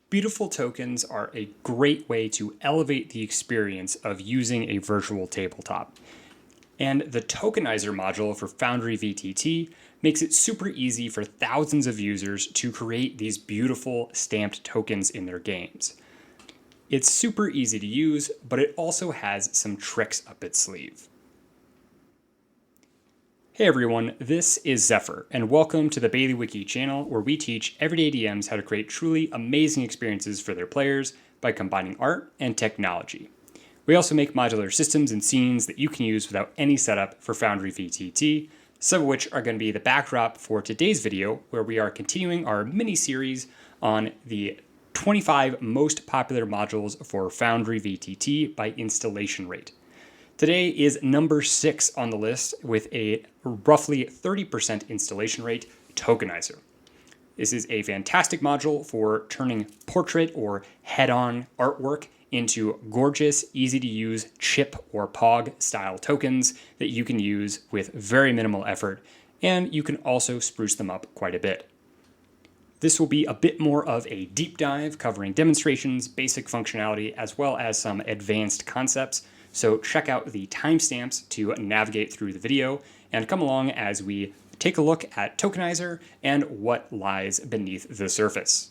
Beautiful tokens are a great way to elevate the experience of using a virtual tabletop. And the Tokenizer module for Foundry VTT makes it super easy for thousands of users to create these beautiful stamped tokens in their games. It's super easy to use, but it also has some tricks up its sleeve. Hey everyone, this is Zephyr, and welcome to the BaileyWiki channel where we teach everyday DMs how to create truly amazing experiences for their players by combining art and technology. We also make modular systems and scenes that you can use without any setup for Foundry VTT, some of which are going to be the backdrop for today's video, where we are continuing our mini-series on the 25 most popular modules for Foundry VTT by installation rate. Today is number 6 on the list with a roughly 30% installation rate, Tokenizer. This is a fantastic module for turning portrait or head-on artwork into gorgeous, easy-to-use chip or POG style tokens that you can use with very minimal effort, and you can also spruce them up quite a bit. This will be a bit more of a deep dive covering demonstrations, basic functionality, as well as some advanced concepts. So check out the timestamps to navigate through the video and come along as we take a look at Tokenizer and what lies beneath the surface.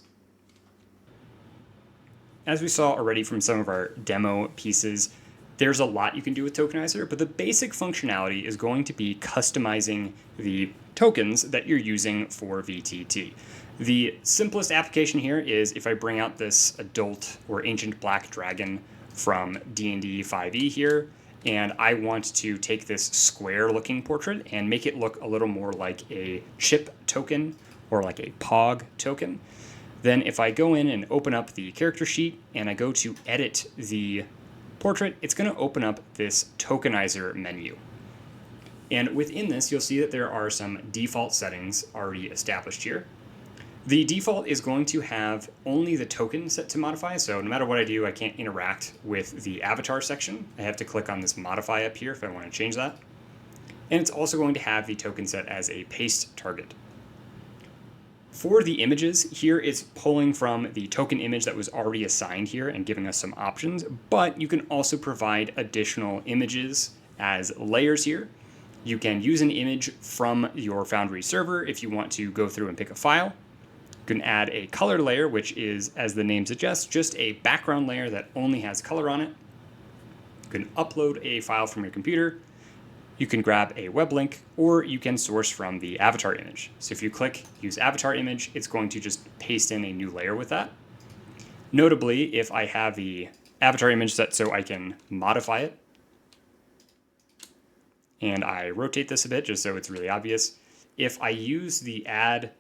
As we saw already from some of our demo pieces, there's a lot you can do with Tokenizer, but the basic functionality is going to be customizing the tokens that you're using for VTT. The simplest application here is if I bring out this adult or ancient black dragon from D&D 5e here, and I want to take this square looking portrait and make it look a little more like a chip token or like a POG token. Then if I go in and open up the character sheet and I go to edit the portrait, it's going to open up this Tokenizer menu. And within this, you'll see that there are some default settings already established here. The default is going to have only the token set to modify, so no matter what I do, I can't interact with the avatar section. I have to click on this modify up here if I want to change that. And it's also going to have the token set as a paste target. For the images, here it's pulling from the token image that was already assigned here and giving us some options, but you can also provide additional images as layers here. You can use an image from your Foundry server if you want to go through and pick a file. You can add a color layer, which is, as the name suggests, just a background layer that only has color on it. You can upload a file from your computer. You can grab a web link, or you can source from the avatar image. So if you click Use Avatar Image, it's going to just paste in a new layer with that. Notably, if I have the avatar image set so I can modify it, and I rotate this a bit just so it's really obvious, if I use the Add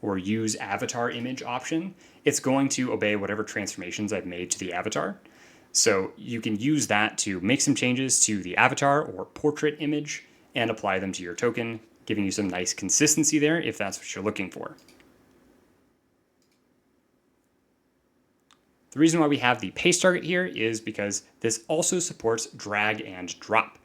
or Use Avatar Image option, it's going to obey whatever transformations I've made to the avatar. So you can use that to make some changes to the avatar or portrait image and apply them to your token, giving you some nice consistency there if that's what you're looking for. The reason why we have the paste target here is because this also supports drag and drop.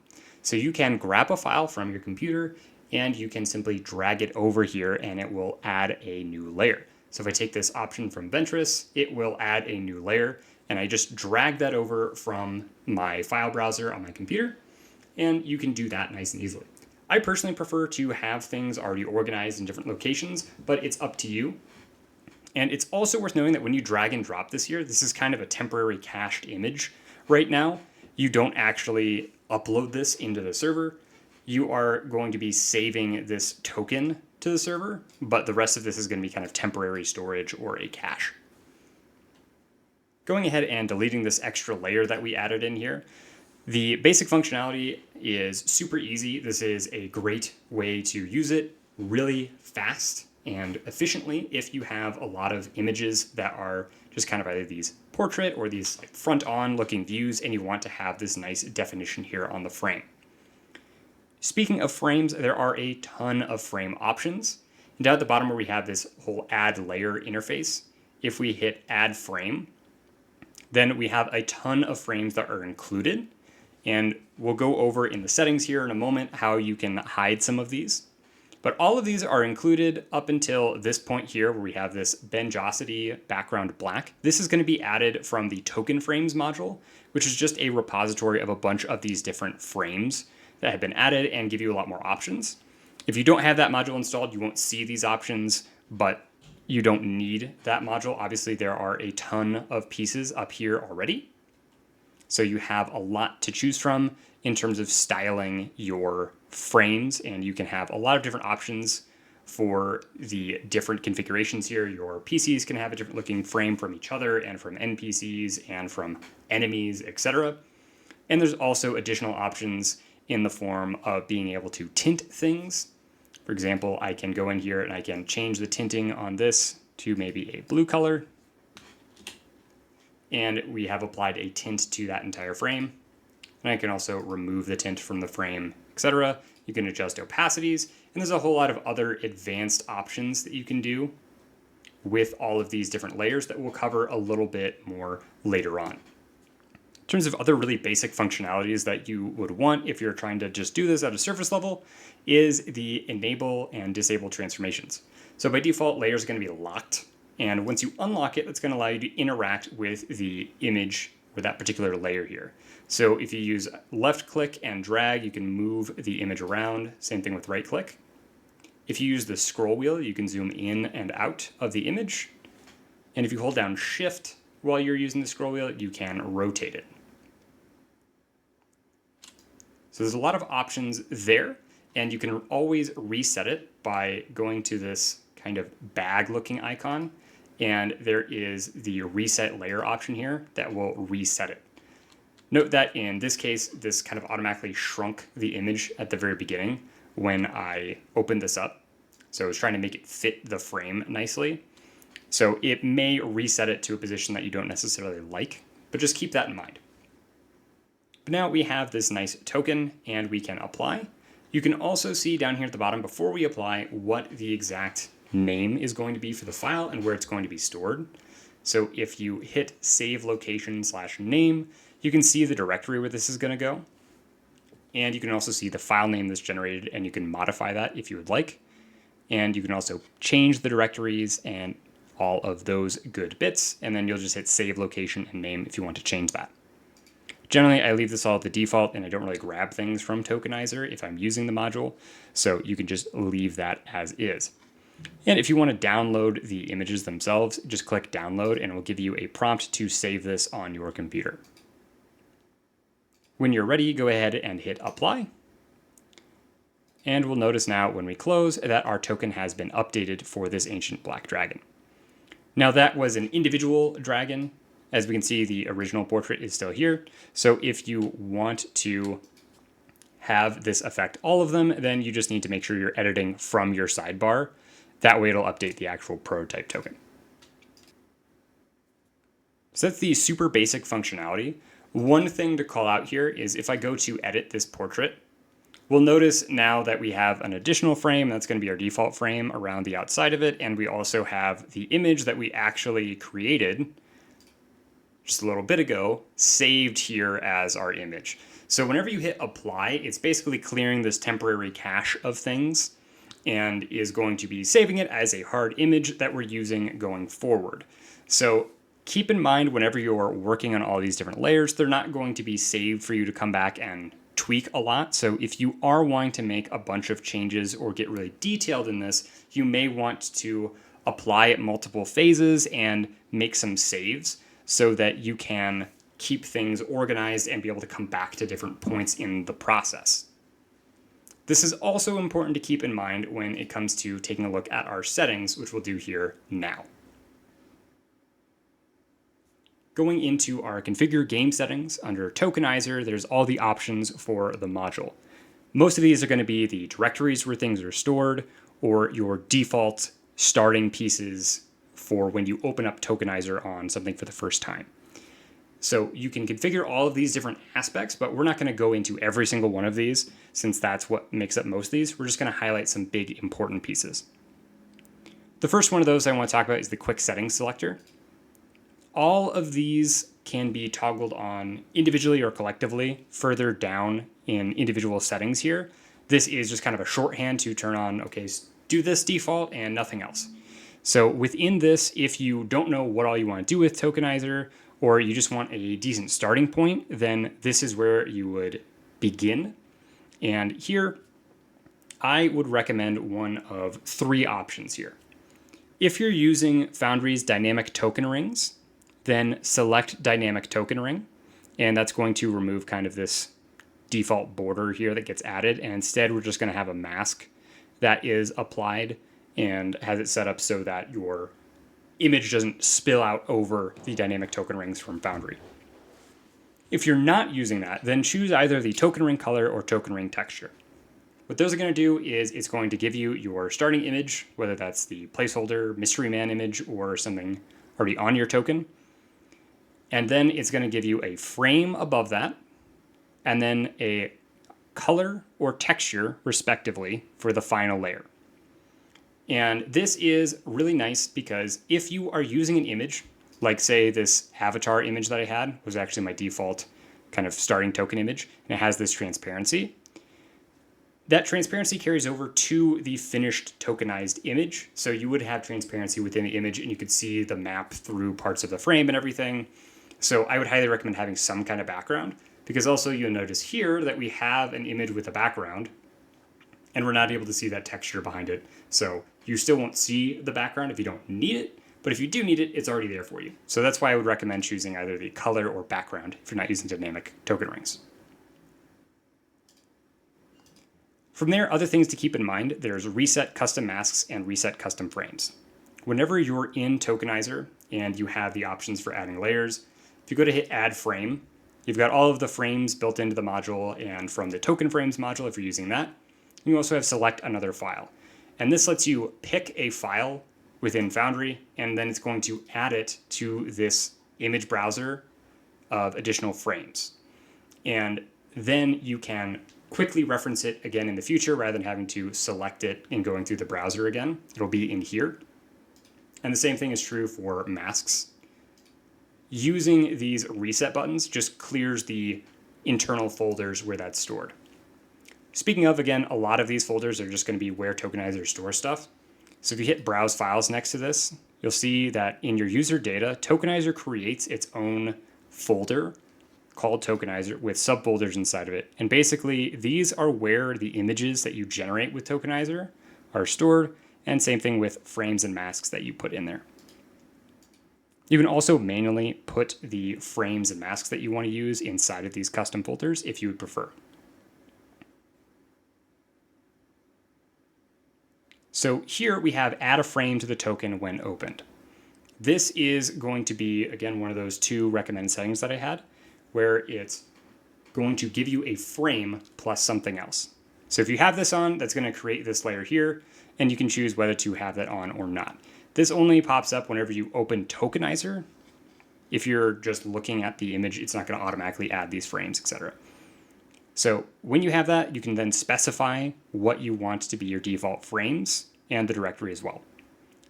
So you can grab a file from your computer and you can simply drag it over here and it will add a new layer. So if I take this option from Ventress, it will add a new layer, and I just drag that over from my file browser on my computer, and you can do that nice and easily. I personally prefer to have things already organized in different locations, but it's up to you. And it's also worth knowing that when you drag and drop this here, this is kind of a temporary cached image right now. You don't actually upload this into the server. You are going to be saving this token to the server, but the rest of this is going to be kind of temporary storage or a cache. Going ahead and deleting this extra layer that we added in here, the basic functionality is super easy. This is a great way to use it really fast and efficiently if you have a lot of images that are just kind of either these portrait or these like front-on looking views, and you want to have this nice definition here on the frame. Speaking of frames, there are a ton of frame options. And down at the bottom where we have this whole add layer interface, if we hit add frame, then we have a ton of frames that are included. And we'll go over in the settings here in a moment how you can hide some of these. But all of these are included up until this point here where we have this Bendosity background black. This is going to be added from the Token Frames module, which is just a repository of a bunch of these different frames that have been added and give you a lot more options. If you don't have that module installed, you won't see these options, but you don't need that module. Obviously, there are a ton of pieces up here already. So you have a lot to choose from in terms of styling your frames, and you can have a lot of different options for the different configurations here. Your PCs can have a different looking frame from each other and from NPCs and from enemies, etc. And there's also additional options in the form of being able to tint things. For example, I can go in here and I can change the tinting on this to maybe a blue color. And we have applied a tint to that entire frame. And I can also remove the tint from the frame, etc. You can adjust opacities, and there's a whole lot of other advanced options that you can do with all of these different layers that we'll cover a little bit more later on. In terms of other really basic functionalities that you would want if you're trying to just do this at a surface level is the enable and disable transformations. So by default, layers are going to be locked. And once you unlock it, that's going to allow you to interact with the image or that particular layer here. So if you use left click and drag, you can move the image around. Same thing with right click. If you use the scroll wheel, you can zoom in and out of the image. And if you hold down shift while you're using the scroll wheel, you can rotate it. So there's a lot of options there, and you can always reset it by going to this kind of bag looking icon. And there is the reset layer option here that will reset it. Note that in this case, this kind of automatically shrunk the image at the very beginning when I opened this up. So I was trying to make it fit the frame nicely. So it may reset it to a position that you don't necessarily like, but just keep that in mind. But now we have this nice token and we can apply. You can also see down here at the bottom before we apply what the exact name is going to be for the file and where it's going to be stored. So if you hit save location / name, you can see the directory where this is going to go. And you can also see the file name that's generated, and you can modify that if you would like. And you can also change the directories and all of those good bits. And then you'll just hit save location and name if you want to change that. Generally, I leave this all at the default, and I don't really grab things from Tokenizer if I'm using the module. So you can just leave that as is. And if you want to download the images themselves, just click download and it will give you a prompt to save this on your computer. When you're ready, go ahead and hit apply. And we'll notice now when we close that our token has been updated for this ancient black dragon. Now that was an individual dragon. As we can see, the original portrait is still here. So if you want to have this affect all of them, then you just need to make sure you're editing from your sidebar. That way it'll update the actual prototype token. So that's the super basic functionality. One thing to call out here is if I go to edit this portrait, we'll notice now that we have an additional frame. That's going to be our default frame around the outside of it. And we also have the image that we actually created just a little bit ago saved here as our image. So whenever you hit apply, it's basically clearing this temporary cache of things and is going to be saving it as a hard image that we're using going forward. So keep in mind whenever you're working on all these different layers, they're not going to be saved for you to come back and tweak a lot. So if you are wanting to make a bunch of changes or get really detailed in this, you may want to apply at multiple phases and make some saves so that you can keep things organized and be able to come back to different points in the process. This is also important to keep in mind when it comes to taking a look at our settings, which we'll do here now. Going into our configure game settings under Tokenizer, there's all the options for the module. Most of these are going to be the directories where things are stored or your default starting pieces for when you open up Tokenizer on something for the first time. So you can configure all of these different aspects, but we're not going to go into every single one of these since that's what makes up most of these. We're just going to highlight some big important pieces. The first one of those I want to talk about is the quick settings selector. All of these can be toggled on individually or collectively further down in individual settings here. This is just kind of a shorthand to turn on, okay, do this default and nothing else. So within this, if you don't know what all you want to do with Tokenizer, or you just want a decent starting point, then this is where you would begin. And here, I would recommend one of 3 options here. If you're using Foundry's dynamic token rings, then select dynamic token ring, and that's going to remove kind of this default border here that gets added, and instead we're just going to have a mask that is applied and has it set up so that your image doesn't spill out over the dynamic token rings from Foundry. If you're not using that, then choose either the token ring color or token ring texture. What those are going to do is it's going to give you your starting image, whether that's the placeholder mystery man image or something already on your token. And then it's going to give you a frame above that, and then a color or texture, respectively, for the final layer. And this is really nice because if you are using an image, like say this avatar image that I had was actually my default kind of starting token image, and it has this transparency. That transparency carries over to the finished tokenized image. So you would have transparency within the image and you could see the map through parts of the frame and everything. So I would highly recommend having some kind of background, because also you'll notice here that we have an image with a background and we're not able to see that texture behind it. So you still won't see the background if you don't need it, but if you do need it, it's already there for you. So that's why I would recommend choosing either the color or background if you're not using dynamic token rings. From there, other things to keep in mind, there's reset custom masks and reset custom frames. Whenever you're in Tokenizer and you have the options for adding layers, if you go to hit add frame, you've got all of the frames built into the module, and from the token frames module, if you're using that, you also have select another file. And this lets you pick a file within Foundry, and then it's going to add it to this image browser of additional frames. And then you can quickly reference it again in the future rather than having to select it and going through the browser again. It'll be in here. And the same thing is true for masks. Using these reset buttons just clears the internal folders where that's stored. Speaking of, again, a lot of these folders are just going to be where Tokenizer stores stuff. So if you hit Browse Files next to this, you'll see that in your user data, Tokenizer creates its own folder called Tokenizer with subfolders inside of it. And basically, these are where the images that you generate with Tokenizer are stored, and same thing with frames and masks that you put in there. You can also manually put the frames and masks that you want to use inside of these custom folders if you would prefer. So here we have add a frame to the token when opened. This is going to be, again, one of those 2 recommended settings that I had, where it's going to give you a frame plus something else. So if you have this on, that's going to create this layer here, and you can choose whether to have that on or not. This only pops up whenever you open Tokenizer. If you're just looking at the image, it's not going to automatically add these frames, etc. So when you have that, you can then specify what you want to be your default frames and the directory as well.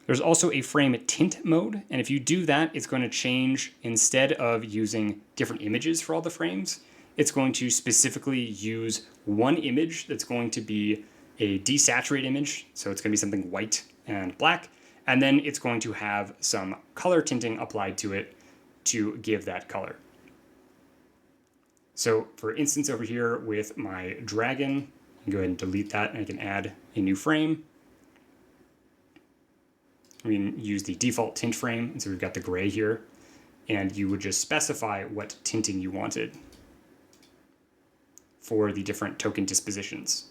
There's also a frame tint mode, and if you do that, it's going to change, instead of using different images for all the frames, it's going to specifically use one image that's going to be a desaturated image, so it's going to be something white and black, and then it's going to have some color tinting applied to it to give that color. So for instance, over here with my dragon, I can go ahead and delete that, and I can add a new frame. We can use the default tint frame, and so we've got the gray here, and you would just specify what tinting you wanted for the different token dispositions.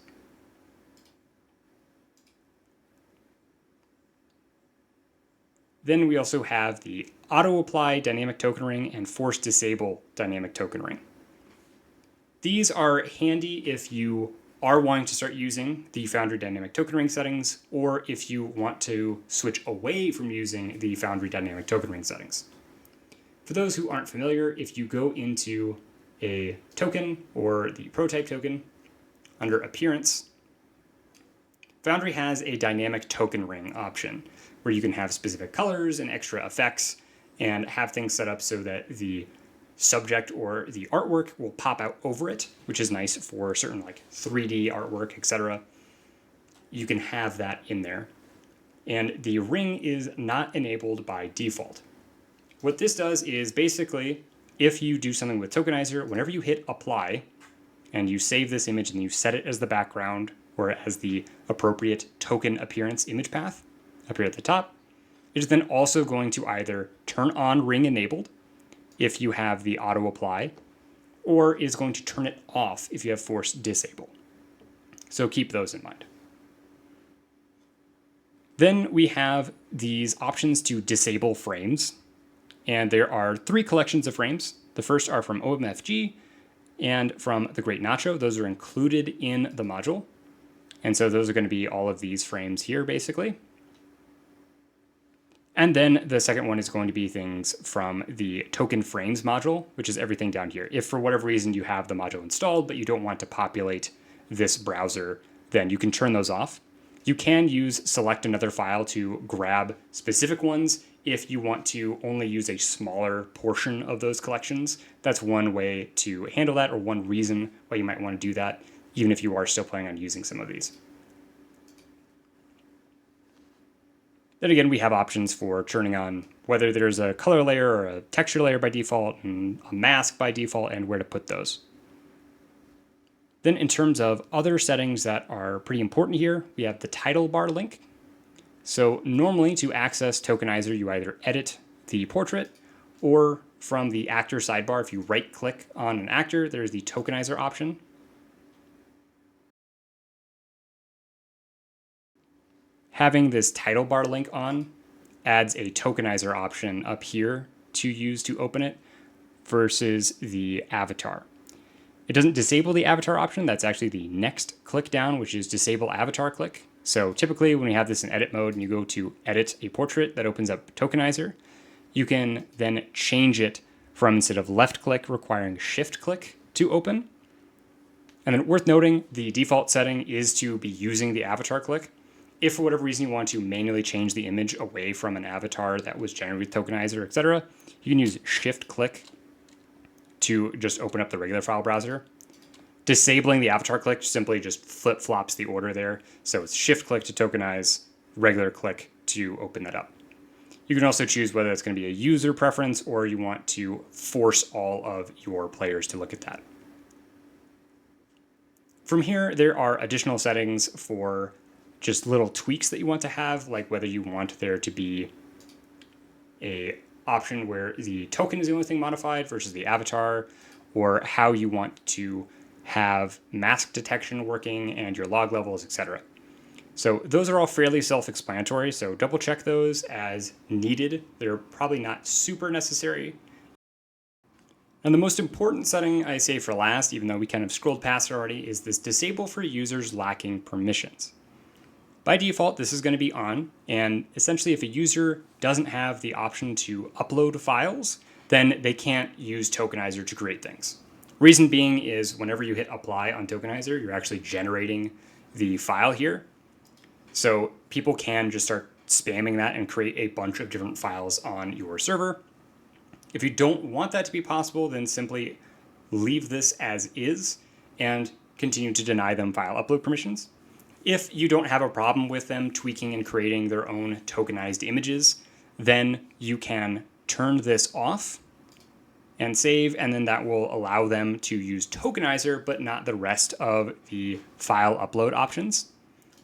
Then we also have the auto apply dynamic token ring and force disable dynamic token ring. These are handy if you are wanting to start using the Foundry dynamic token ring settings, or if you want to switch away from using the Foundry dynamic token ring settings. For those who aren't familiar, if you go into a token or the prototype token under appearance, Foundry has a dynamic token ring option where you can have specific colors and extra effects and have things set up so that the subject or the artwork will pop out over it, which is nice for certain like 3D artwork, etc. You can have that in there. And the ring is not enabled by default. What this does is basically, if you do something with Tokenizer, whenever you hit apply and you save this image and you set it as the background or as the appropriate token appearance image path up here at the top, it is then also going to either turn on ring enabled if you have the auto apply, or is going to turn it off if you have force disable. So keep those in mind. Then we have these options to disable frames, and there are 3 collections of frames. The first are from OMFG and from the Great Nacho. Those are included in the module. And so those are going to be all of these frames here, basically. And then the second one is going to be things from the token frames module, which is everything down here. If for whatever reason you have the module installed, but you don't want to populate this browser, then you can turn those off. You can use select another file to grab specific ones if you want to only use a smaller portion of those collections. That's one way to handle that, or one reason why you might want to do that, even if you are still planning on using some of these. Then again, we have options for turning on whether there's a color layer or a texture layer by default, and a mask by default, and where to put those. Then in terms of other settings that are pretty important here, we have the title bar link. So normally to access Tokenizer, you either edit the portrait, or from the actor sidebar, if you right click on an actor, there's the Tokenizer option. Having this title bar link on adds a Tokenizer option up here to use to open it versus the avatar. It doesn't disable the avatar option. That's actually the next click down, which is disable avatar click. So typically when we have this in edit mode and you go to edit a portrait, that opens up Tokenizer. You can then change it from, instead of left click, requiring shift click to open. And then worth noting, the default setting is to be using the avatar click. If for whatever reason you want to manually change the image away from an avatar that was generated with Tokenizer, etc., you can use shift click to just open up the regular file browser. Disabling the avatar click simply just flip-flops the order there. So it's shift click to tokenize, regular click to open that up. You can also choose whether it's going to be a user preference or you want to force all of your players to look at that. From here, there are additional settings for just little tweaks that you want to have, like whether you want there to be a option where the token is the only thing modified versus the avatar, or how you want to have mask detection working and your log levels, etc. So those are all fairly self-explanatory, so double check those as needed. They're probably not super necessary. And the most important setting I say for last, even though we kind of scrolled past it already, is this disable for users lacking permissions. By default, this is going to be on, and essentially if a user doesn't have the option to upload files, then they can't use Tokenizer to create things. Reason being is whenever you hit apply on Tokenizer, you're actually generating the file here. So people can just start spamming that and create a bunch of different files on your server. If you don't want that to be possible, then simply leave this as is and continue to deny them file upload permissions. If you don't have a problem with them tweaking and creating their own tokenized images, then you can turn this off and save, and then that will allow them to use Tokenizer, but not the rest of the file upload options.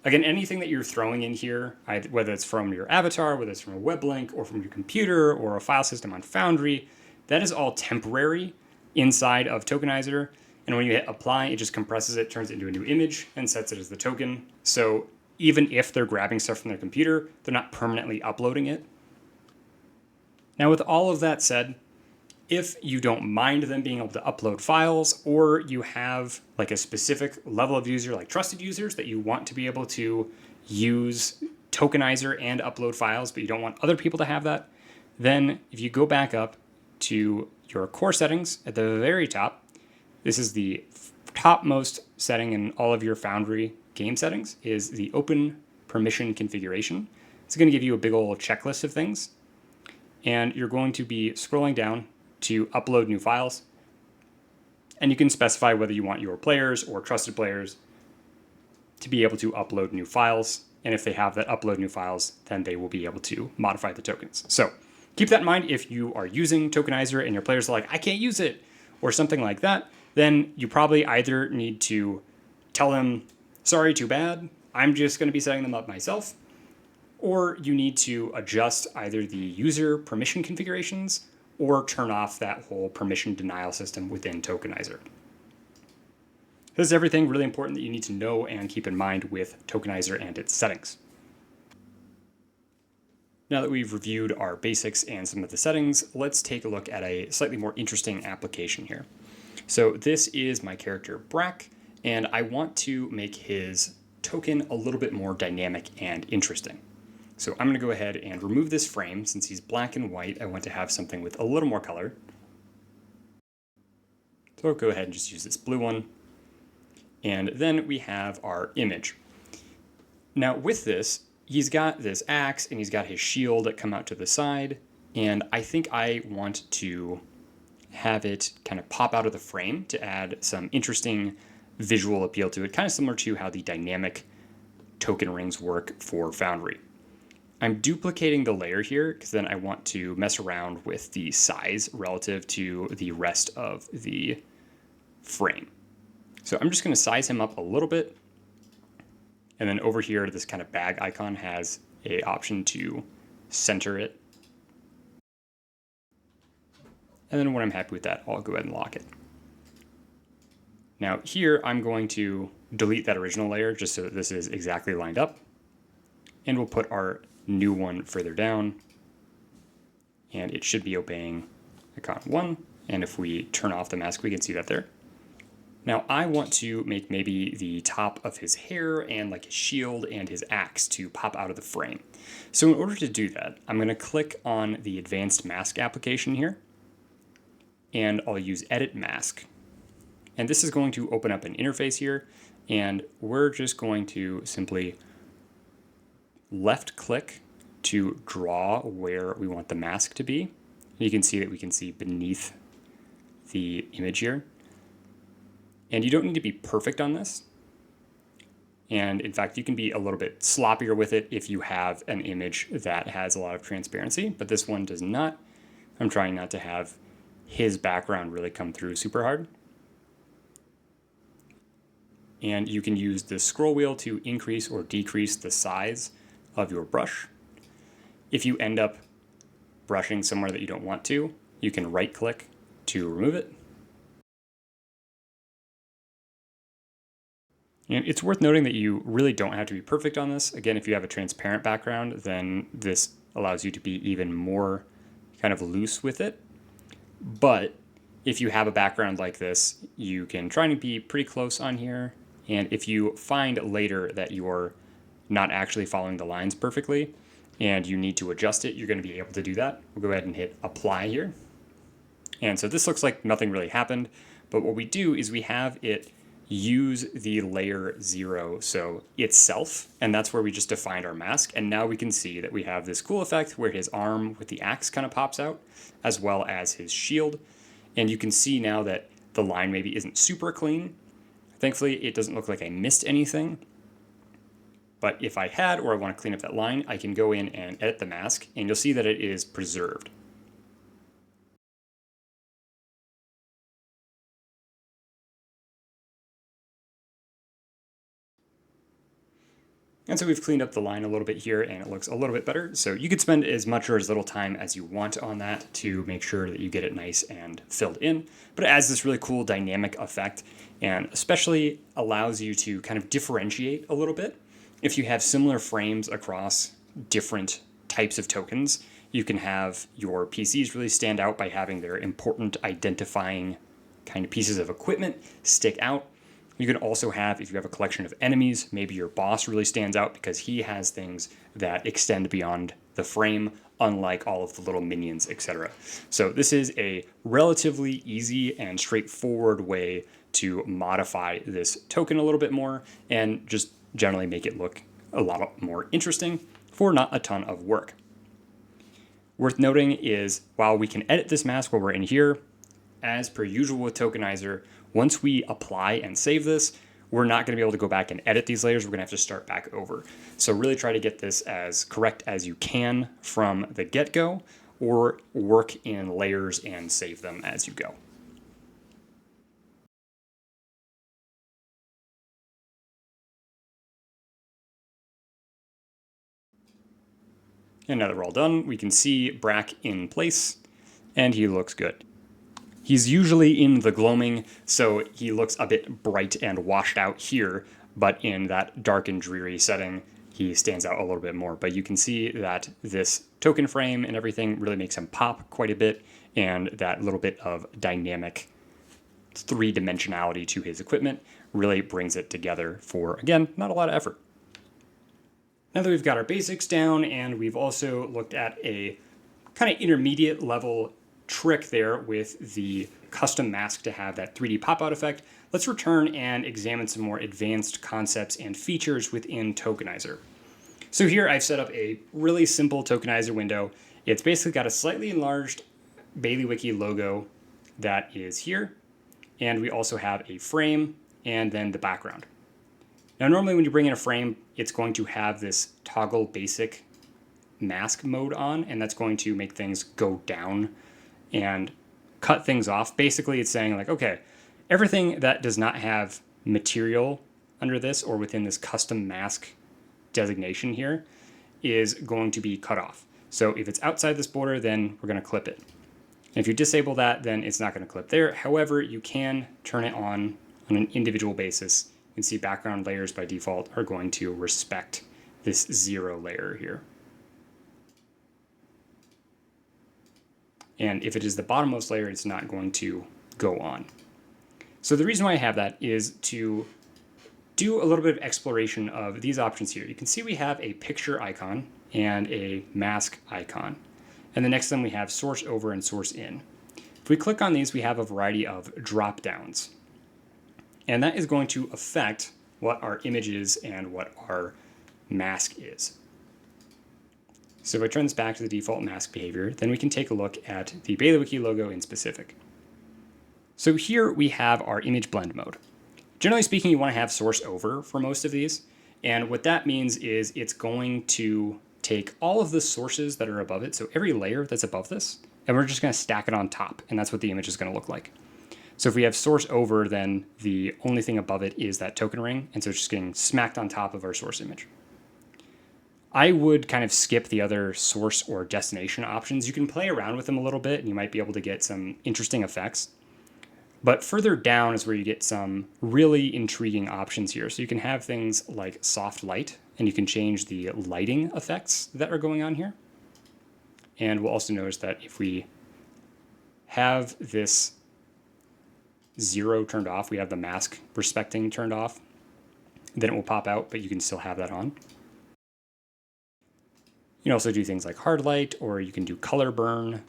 Again, anything that you're throwing in here, whether it's from your avatar, whether it's from a web link, or from your computer, or a file system on Foundry, that is all temporary inside of Tokenizer. And when you hit apply, it just compresses it, turns it into a new image, and sets it as the token. So even if they're grabbing stuff from their computer, they're not permanently uploading it. Now, with all of that said, if you don't mind them being able to upload files, or you have like a specific level of user, like trusted users, that you want to be able to use Tokenizer and upload files, but you don't want other people to have that, then if you go back up to your core settings at the very top, this is the topmost setting in all of your Foundry game settings, is the open permission configuration. It's going to give you a big old checklist of things. And you're going to be scrolling down to upload new files. And you can specify whether you want your players or trusted players to be able to upload new files. And if they have that upload new files, then they will be able to modify the tokens. So keep that in mind if you are using Tokenizer and your players are like, I can't use it, or something like that, then you probably either need to tell them, sorry, too bad, I'm just going to be setting them up myself, or you need to adjust either the user permission configurations or turn off that whole permission denial system within Tokenizer. This is everything really important that you need to know and keep in mind with Tokenizer and its settings. Now that we've reviewed our basics and some of the settings, let's take a look at a slightly more interesting application here. So this is my character Brack, and I want to make his token a little bit more dynamic and interesting. So I'm going to go ahead and remove this frame. Since he's black and white, I want to have something with a little more color. So I'll go ahead and just use this blue one. And then we have our image. Now with this, he's got this axe and he's got his shield that come out to the side. And I think I want to have it kind of pop out of the frame to add some interesting visual appeal to it, kind of similar to how the dynamic token rings work for Foundry. I'm duplicating the layer here because then I want to mess around with the size relative to the rest of the frame. So I'm just going to size him up a little bit. And then over here, this kind of bag icon has an option to center it. And then when I'm happy with that, I'll go ahead and lock it. Now here, I'm going to delete that original layer just so that this is exactly lined up. And we'll put our new one further down. And it should be obeying icon 1. And if we turn off the mask, we can see that there. Now I want to make maybe the top of his hair and like his shield and his axe to pop out of the frame. So in order to do that, I'm going to click on the advanced mask application here, and I'll use edit mask. And this is going to open up an interface here, and we're just going to simply left click to draw where we want the mask to be. You can see that we can see beneath the image here. And you don't need to be perfect on this. And in fact, you can be a little bit sloppier with it if you have an image that has a lot of transparency, but this one does not. I'm trying not to have his background really come through super hard. And you can use the scroll wheel to increase or decrease the size of your brush. If you end up brushing somewhere that you don't want to, you can right click to remove it. And it's worth noting that you really don't have to be perfect on this. Again, if you have a transparent background, then this allows you to be even more kind of loose with it. But if you have a background like this, you can try to be pretty close on here. And if you find later that you're not actually following the lines perfectly and you need to adjust it, you're going to be able to do that. We'll go ahead and hit apply here. And so this looks like nothing really happened. But what we do is we have it use the layer 0, so itself, and that's where we just defined our mask. And now we can see that we have this cool effect where his arm with the axe kind of pops out, as well as his shield. And you can see now that the line maybe isn't super clean. Thankfully, it doesn't look like I missed anything. But if I had, or I want to clean up that line, I can go in and edit the mask, and you'll see that it is preserved. And so we've cleaned up the line a little bit here and it looks a little bit better. So you could spend as much or as little time as you want on that to make sure that you get it nice and filled in. But it adds this really cool dynamic effect and especially allows you to kind of differentiate a little bit. If you have similar frames across different types of tokens, you can have your PCs really stand out by having their important identifying kind of pieces of equipment stick out. You can also have, if you have a collection of enemies, maybe your boss really stands out because he has things that extend beyond the frame, unlike all of the little minions, etc. So this is a relatively easy and straightforward way to modify this token a little bit more and just generally make it look a lot more interesting for not a ton of work. Worth noting is while we can edit this mask while we're in here, as per usual with Tokenizer, once we apply and save this, we're not going to be able to go back and edit these layers. We're going to have to start back over. So really try to get this as correct as you can from the get-go, or work in layers and save them as you go. And now that we're all done, we can see Brack in place, and he looks good. He's usually in the gloaming, so he looks a bit bright and washed out here, but in that dark and dreary setting, he stands out a little bit more. But you can see that this token frame and everything really makes him pop quite a bit, and that little bit of dynamic three-dimensionality to his equipment really brings it together for, again, not a lot of effort. Now that we've got our basics down and we've also looked at a kind of intermediate level trick there with the custom mask to have that 3D pop-out effect, let's return and examine some more advanced concepts and features within Tokenizer. So here I've set up a really simple Tokenizer window. It's basically got a slightly enlarged Bailiwiki logo that is here, and we also have a frame and then the background. Now normally when you bring in a frame, it's going to have this toggle basic mask mode on, and that's going to make things go down and cut things off. Basically it's saying like, okay, everything that does not have material under this or within this custom mask designation here is going to be cut off. So if it's outside this border, then we're going to clip it. And if you disable that, then it's not going to clip there. However, you can turn it on an individual basis. You can see background layers by default are going to respect this 0 layer here. And if it is the bottommost layer, it's not going to go on. So the reason why I have that is to do a little bit of exploration of these options here. You can see we have a picture icon and a mask icon. And the next to them we have source over and source in. If we click on these, we have a variety of drop downs. And that is going to affect what our image is and what our mask is. So if I turn this back to the default mask behavior, then we can take a look at the Bailiwiki logo in specific. So here we have our image blend mode. Generally speaking, you want to have source over for most of these. And what that means is it's going to take all of the sources that are above it, so every layer that's above this, and we're just going to stack it on top, and that's what the image is going to look like. So if we have source over, then the only thing above it is that token ring, and so it's just getting smacked on top of our source image. I would kind of skip the other source or destination options. You can play around with them a little bit, and you might be able to get some interesting effects. But further down is where you get some really intriguing options here. So you can have things like soft light, and you can change the lighting effects that are going on here. And we'll also notice that if we have this 0 turned off, we have the mask respecting turned off, then it will pop out, but you can still have that on. You can also do things like hard light, or you can do color burn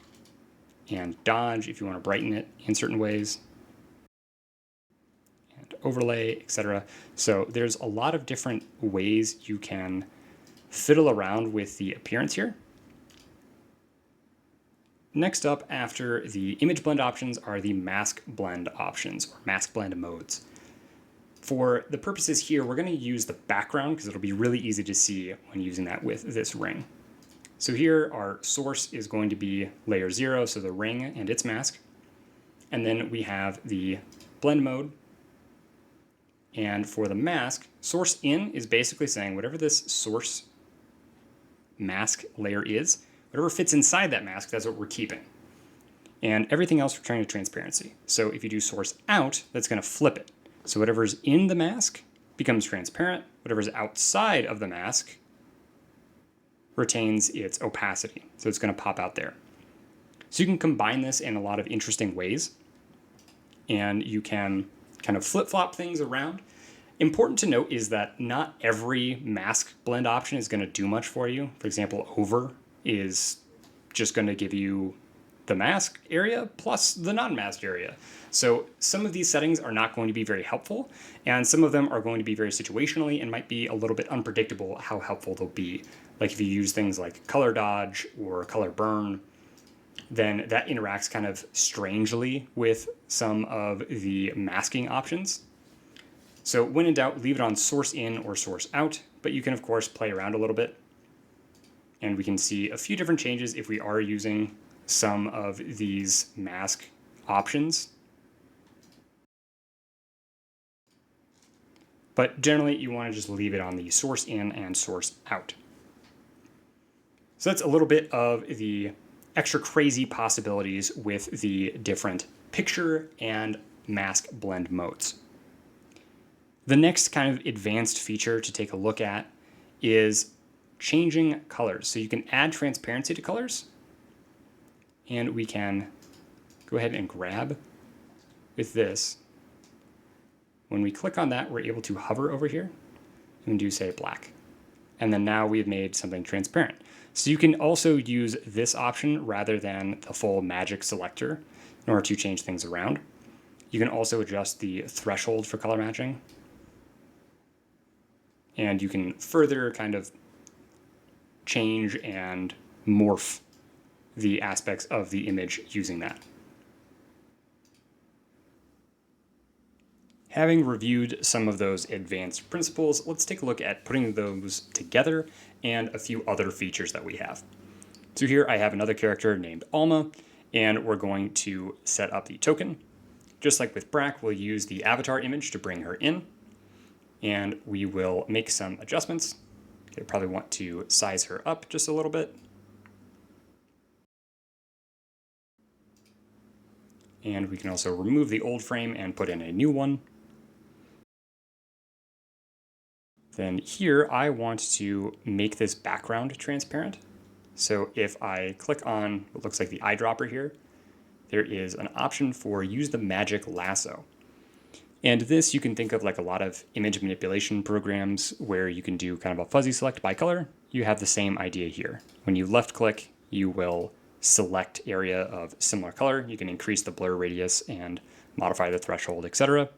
and dodge if you want to brighten it in certain ways. Overlay, etc. So there's a lot of different ways you can fiddle around with the appearance here. Next up after the image blend options are the mask blend options, or mask blend modes. For the purposes here, we're going to use the background because it'll be really easy to see when using that with this ring. So here our source is going to be layer 0, so the ring and its mask. And then we have the blend mode. And for the mask, source in is basically saying whatever this source mask layer is, whatever fits inside that mask, that's what we're keeping. And everything else we're turning to transparency. So if you do source out, that's going to flip it. So whatever's in the mask becomes transparent. Whatever's outside of the mask retains its opacity. So it's going to pop out there. So you can combine this in a lot of interesting ways. And you can kind of flip-flop things around. Important to note is that not every mask blend option is going to do much for you. For example, over is just going to give you the mask area plus the non-masked area. So some of these settings are not going to be very helpful, and some of them are going to be very situationally and might be a little bit unpredictable how helpful they'll be. Like if you use things like color dodge or color burn, then that interacts kind of strangely with some of the masking options. So when in doubt, leave it on source in or source out, but you can of course play around a little bit. And we can see a few different changes if we are using some of these mask options. But generally you want to just leave it on the source in and source out. So that's a little bit of the extra crazy possibilities with the different picture and mask blend modes. The next kind of advanced feature to take a look at is changing colors. So you can add transparency to colors, and we can go ahead and grab with this. When we click on that, we're able to hover over here and do say black. And then now we've made something transparent. So you can also use this option rather than the full magic selector in order to change things around. You can also adjust the threshold for color matching. And you can further kind of change and morph the aspects of the image using that. Having reviewed some of those advanced principles, let's take a look at putting those together and a few other features that we have. So here I have another character named Alma, and we're going to set up the token. Just like with Brack, we'll use the avatar image to bring her in, and we will make some adjustments. You probably want to size her up just a little bit. And we can also remove the old frame and put in a new one. Then here I want to make this background transparent. So if I click on what looks like the eyedropper here, there is an option for use the magic lasso. And this you can think of like a lot of image manipulation programs where you can do kind of a fuzzy select by color. You have the same idea here. When you left click, you will select area of similar color. You can increase the blur radius and modify the threshold, etc.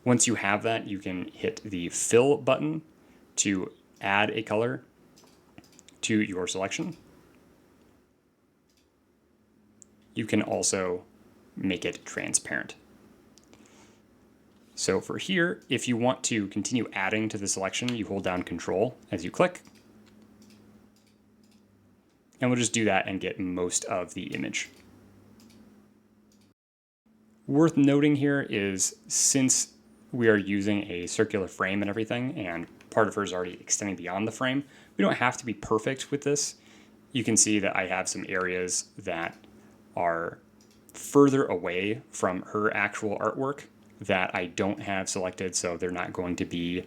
Once you have that, you can hit the fill button to add a color to your selection. You can also make it transparent. So for here, if you want to continue adding to the selection, you hold down Control as you click. And we'll just do that and get most of the image. Worth noting here is since we are using a circular frame and everything, and part of her is already extending beyond the frame, we don't have to be perfect with this. You can see that I have some areas that are further away from her actual artwork that I don't have selected, so they're not going to be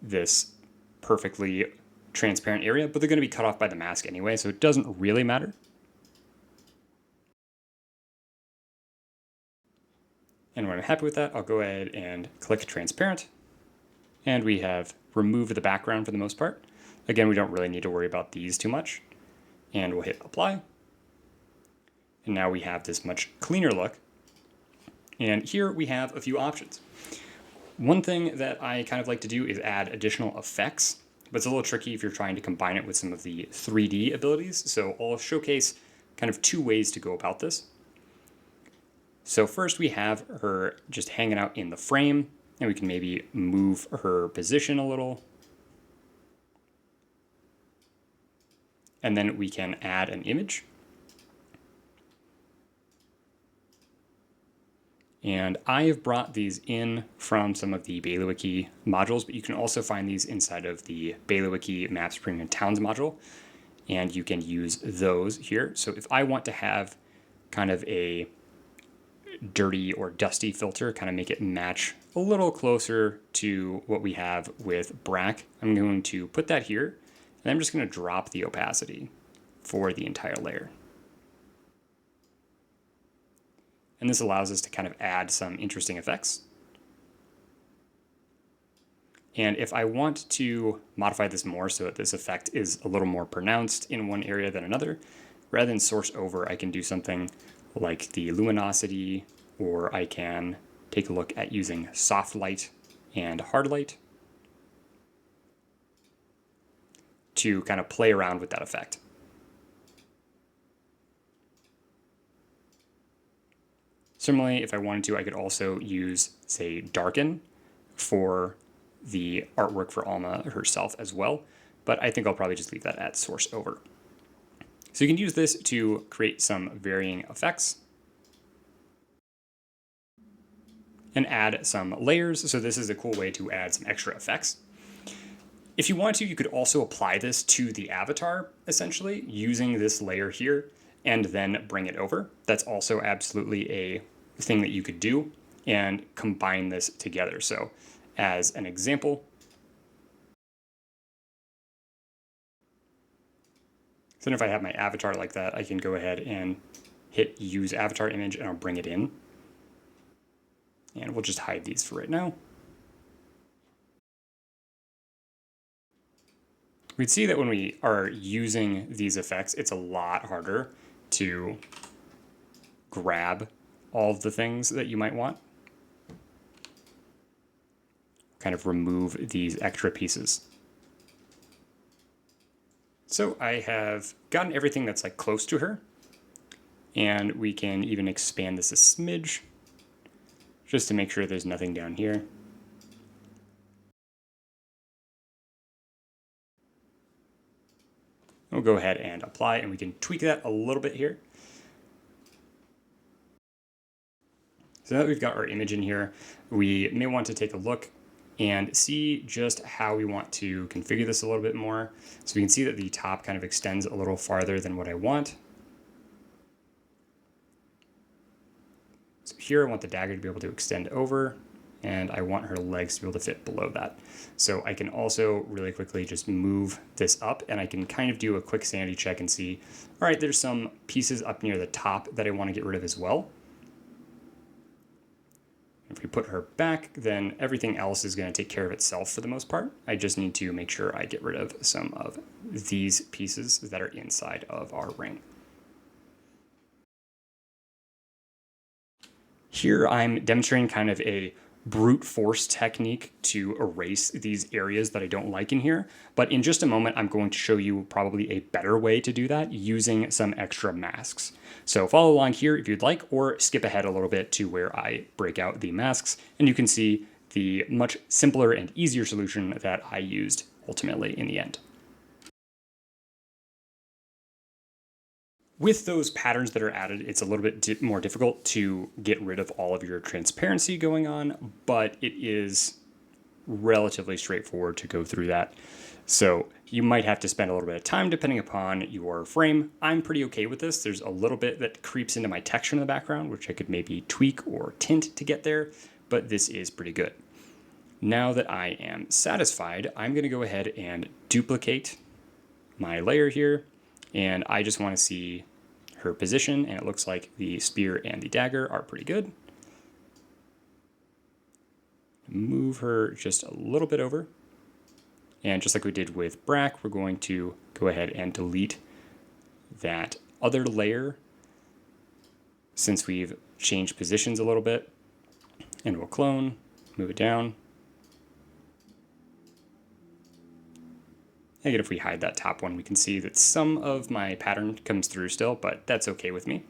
this perfectly transparent area, but they're going to be cut off by the mask anyway, so it doesn't really matter. And when I'm happy with that, I'll go ahead and click transparent. And we have removed the background for the most part. Again, we don't really need to worry about these too much. And we'll hit apply. And now we have this much cleaner look. And here we have a few options. One thing that I kind of like to do is add additional effects, but it's a little tricky if you're trying to combine it with some of the 3D abilities. So I'll showcase kind of two ways to go about this. So first we have her just hanging out in the frame, and we can maybe move her position a little. And then we can add an image. And I have brought these in from some of the Bailiwiki modules, but you can also find these inside of the Bailiwiki Maps Premium Towns module, and you can use those here. So if I want to have kind of a dirty or dusty filter, kind of make it match a little closer to what we have with Brack, I'm going to put that here, and I'm just going to drop the opacity for the entire layer. And this allows us to kind of add some interesting effects. And if I want to modify this more so that this effect is a little more pronounced in one area than another, rather than source over, I can do something like the luminosity, or I can take a look at using soft light and hard light to kind of play around with that effect. Similarly, if I wanted to, I could also use, say, darken for the artwork for Alma herself as well, but I think I'll probably just leave that at source over. So you can use this to create some varying effects and add some layers. So this is a cool way to add some extra effects. If you want to, you could also apply this to the avatar, essentially, using this layer here, and then bring it over. That's also absolutely a thing that you could do, and combine this together. So as an example, so then if I have my avatar like that, I can go ahead and hit use avatar image and I'll bring it in. And we'll just hide these for right now. We'd see that when we are using these effects, it's a lot harder to grab all of the things that you might want. Kind of remove these extra pieces. So I have gotten everything that's like close to her, and we can even expand this a smidge just to make sure there's nothing down here. We'll go ahead and apply, and we can tweak that a little bit here. So now that we've got our image in here, we may want to take a look and see just how we want to configure this a little bit more. So we can see that the top kind of extends a little farther than what I want. So here I want the dagger to be able to extend over, and I want her legs to be able to fit below that. So I can also really quickly just move this up, and I can kind of do a quick sanity check and see, all right, there's some pieces up near the top that I want to get rid of as well. If we put her back, then everything else is going to take care of itself for the most part. I just need to make sure I get rid of some of these pieces that are inside of our ring. Here I'm demonstrating kind of a brute force technique to erase these areas that I don't like in here. But in just a moment, I'm going to show you probably a better way to do that using some extra masks. So follow along here if you'd like, or skip ahead a little bit to where I break out the masks, and you can see the much simpler and easier solution that I used ultimately in the end. With those patterns that are added, it's a little bit more difficult to get rid of all of your transparency going on, but it is relatively straightforward to go through that. So you might have to spend a little bit of time depending upon your frame. I'm pretty okay with this. There's a little bit that creeps into my texture in the background, which I could maybe tweak or tint to get there, but this is pretty good. Now that I am satisfied, I'm going to go ahead and duplicate my layer here, and I just want to see her position, and it looks like the spear and the dagger are pretty good. Move her just a little bit over, and just like we did with Brack, we're going to go ahead and delete that other layer since we've changed positions a little bit, and we'll clone, move it down. Again, if we hide that top one, we can see that some of my pattern comes through still, but that's okay with me.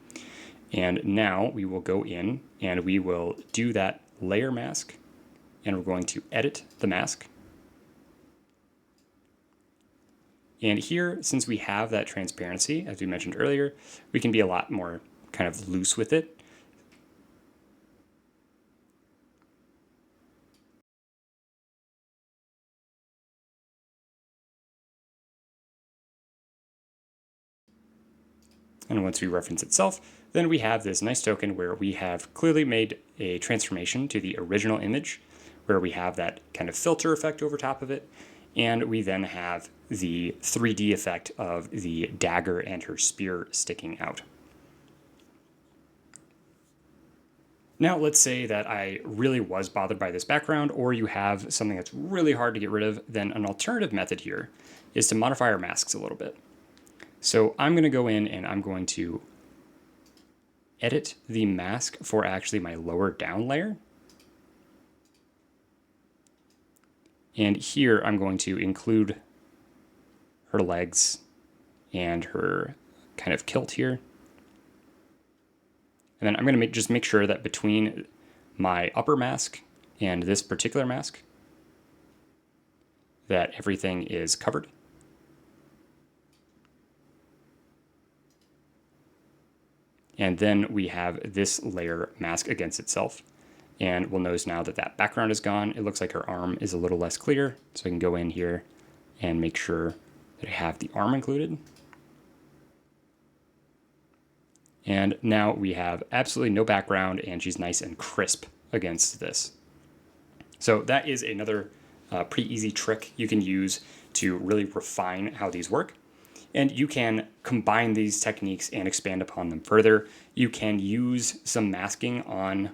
And now we will go in and we will do that layer mask, and we're going to edit the mask. And here, since we have that transparency, as we mentioned earlier, we can be a lot more kind of loose with it. And once we reference itself, then we have this nice token where we have clearly made a transformation to the original image, where we have that kind of filter effect over top of it. And we then have the 3D effect of the dagger and her spear sticking out. Now, let's say that I really was bothered by this background, or you have something that's really hard to get rid of, then an alternative method here is to modify our masks a little bit. So I'm going to go in and I'm going to edit the mask for actually my lower down layer. And here I'm going to include her legs and her kind of kilt here. And then I'm going to just make sure that between my upper mask and this particular mask, that everything is covered. And then we have this layer mask against itself. And we'll notice now that that background is gone. It looks like her arm is a little less clear. So I can go in here and make sure that I have the arm included. And now we have absolutely no background and she's nice and crisp against this. So that is another pretty easy trick you can use to really refine how these work. And you can combine these techniques and expand upon them further. You can use some masking on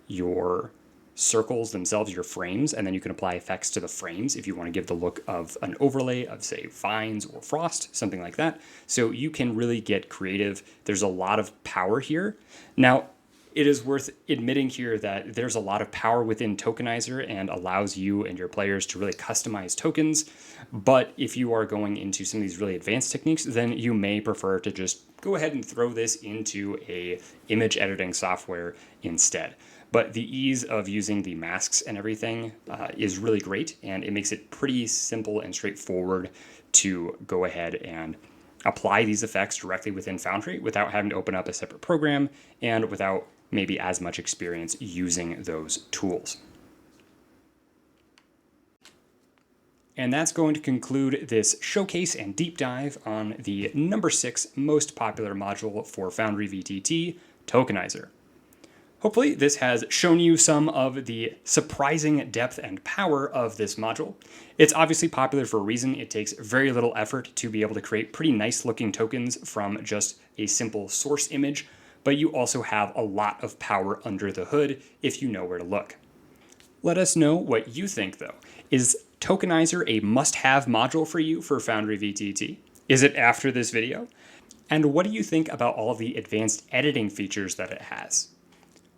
your circles themselves, your frames, and then you can apply effects to the frames if you want to give the look of an overlay of, say, vines or frost, something like that. So you can really get creative. There's a lot of power here. Now, it is worth admitting here that there's a lot of power within Tokenizer and allows you and your players to really customize tokens. But if you are going into some of these really advanced techniques, then you may prefer to just go ahead and throw this into a image editing software instead. But the ease of using the masks and everything is really great, and it makes it pretty simple and straightforward to go ahead and apply these effects directly within Foundry without having to open up a separate program and without maybe as much experience using those tools. And that's going to conclude this showcase and deep dive on the number 6 most popular module for Foundry VTT, Tokenizer. Hopefully this has shown you some of the surprising depth and power of this module. It's obviously popular for a reason. It takes very little effort to be able to create pretty nice looking tokens from just a simple source image, but you also have a lot of power under the hood if you know where to look. Let us know what you think though. Is Tokenizer a must-have module for you for Foundry VTT? Is it after this video? And what do you think about all of the advanced editing features that it has?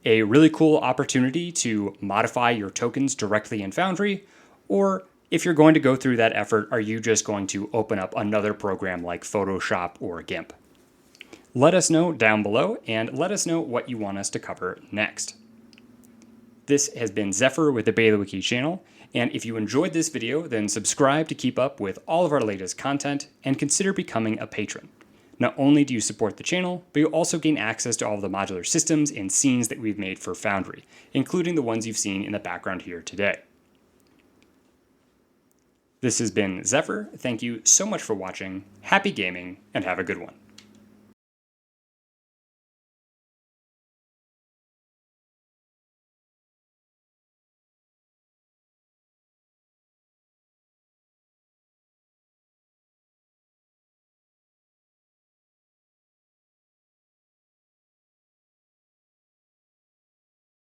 A really cool opportunity to modify your tokens directly in Foundry, or if you're going to go through that effort, are you just going to open up another program like Photoshop or GIMP? Let us know down below and let us know what you want us to cover next. This has been Zephyr with the BailiWiki channel, and if you enjoyed this video, then subscribe to keep up with all of our latest content and consider becoming a patron. Not only do you support the channel, but you also gain access to all of the modular systems and scenes that we've made for Foundry, including the ones you've seen in the background here today. This has been Zephyr. Thank you so much for watching. Happy gaming, and have a good one.